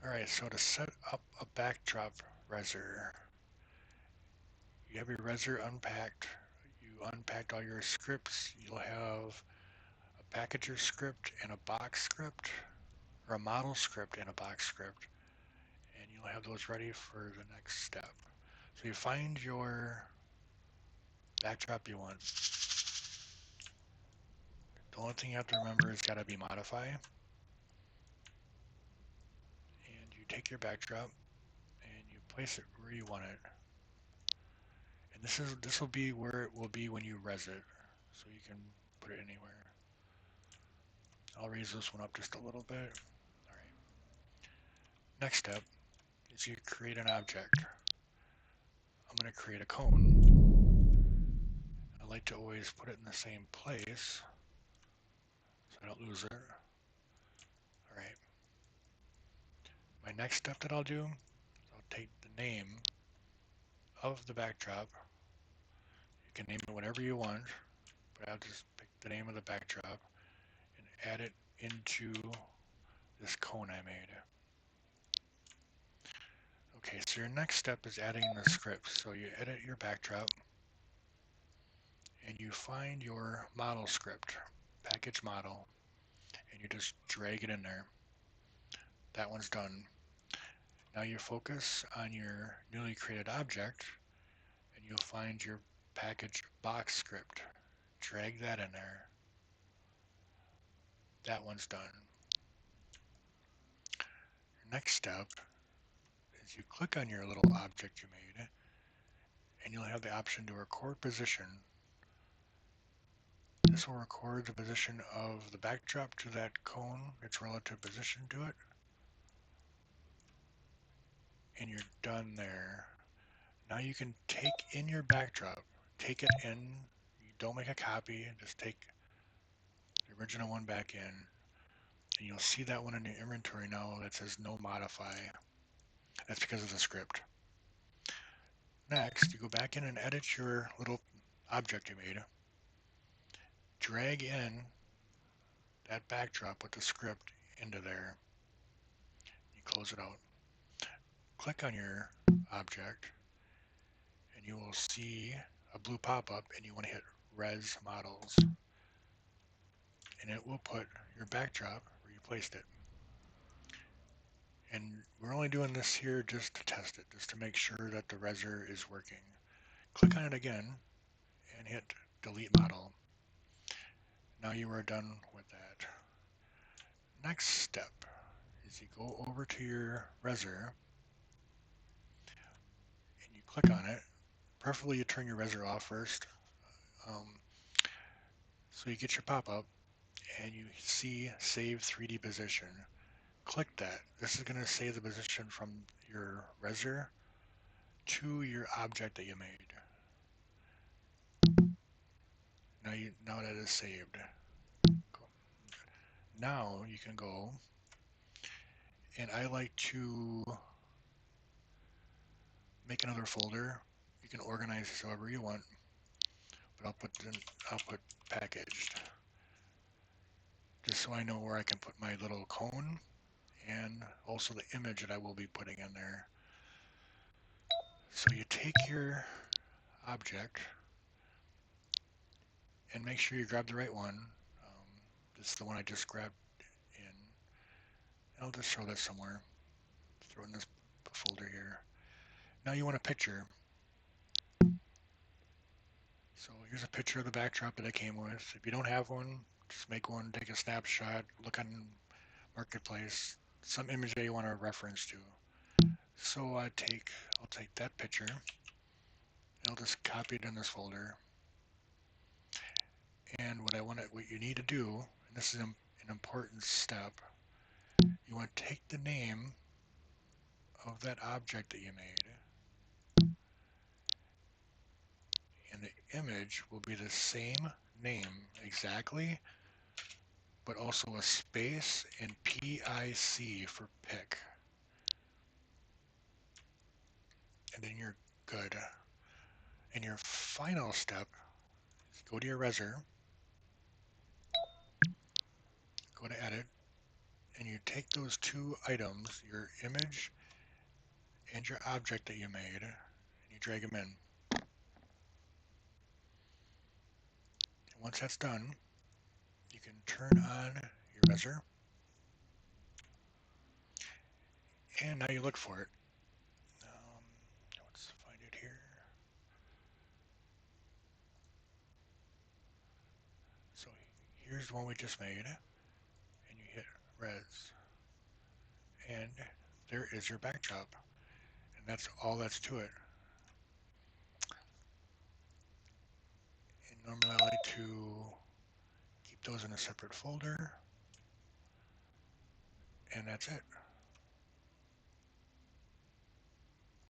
Alright, so to set up a backdrop Rezzer, you have your Rezzer unpacked. You unpacked all your scripts. You'll have a packager script and a box script, or a model script and a box script, and you'll have those ready for the next step. So you find your backdrop you want. The only thing you have to remember is gotta be modify, and you take your backdrop and you place it where you want it. And this will be where it will be when you res it, so you can put it anywhere. I'll raise this one up just a little bit. All right. Next step is you create an object. I'm going to create a cone. I like to always put it in the same place so I don't lose it. All right. My next step that I'll do is I'll take the name of the backdrop. You can name it whatever you want, but I'll just pick the name of the backdrop and add it into this cone I made. Okay, so your next step is adding the script. So you edit your backdrop and you find your model script, package model, and you just drag it in there. That one's done. Now you focus on your newly created object and you'll find your package box script. Drag that in there. That one's done. Your next step is you click on your little object you made and you'll have the option to record position. This will record the position of the backdrop to that cone, its relative position to it. And you're done there. Now you can take in your backdrop, take it in, you don't make a copy, just take the original one back in, and you'll see that one in your inventory now that says no modify. That's because of the script. Next, you go back in and edit your little object you made, drag in that backdrop with the script into there, you close it out. Click on your object, and you will see a blue pop-up, and you want to hit Res Models. And it will put your backdrop where you placed it. And we're only doing this here just to test it, just to make sure that the Rezzer is working. Click on it again and hit Delete Model. Now you are done with that. Next step is you go over to your Rezzer and you click on it. Preferably you turn your Rezzer off first. So you get your pop-up and you see Save 3D Position. Click that. This is going to save the position from your Rezzer to your object that you made. Now that is saved. Cool. Now you can go, and I like to make another folder. You can organize this however you want, but I'll put packaged, just so I know where I can put my little cone and also the image that I will be putting in there. So you take your object and make sure you grab the right one. This is the one I just grabbed in. I'll just show that somewhere. Throw it in this folder here. Now you want a picture. So here's a picture of the backdrop that I came with. If you don't have one, just make one, take a snapshot, look on Marketplace, some image that you want to reference to. So I'll take that picture, and I'll just copy it in this folder. And what you need to do, and this is an important step, you want to take the name of that object that you made, and the image will be the same name exactly, but also a space and PIC for pick. And then you're good. And your final step is go to your Rezzer, go to edit, and you take take those two items, your image and your object that you made, and you drag them in. And once that's done, you can turn on your Rezzer, and now you look for it. Let's find it here. So here's the one we just made, and you hit Res, and there is your backdrop, and that's all that's to it. And normally I like to keep those in a separate folder, and that's it.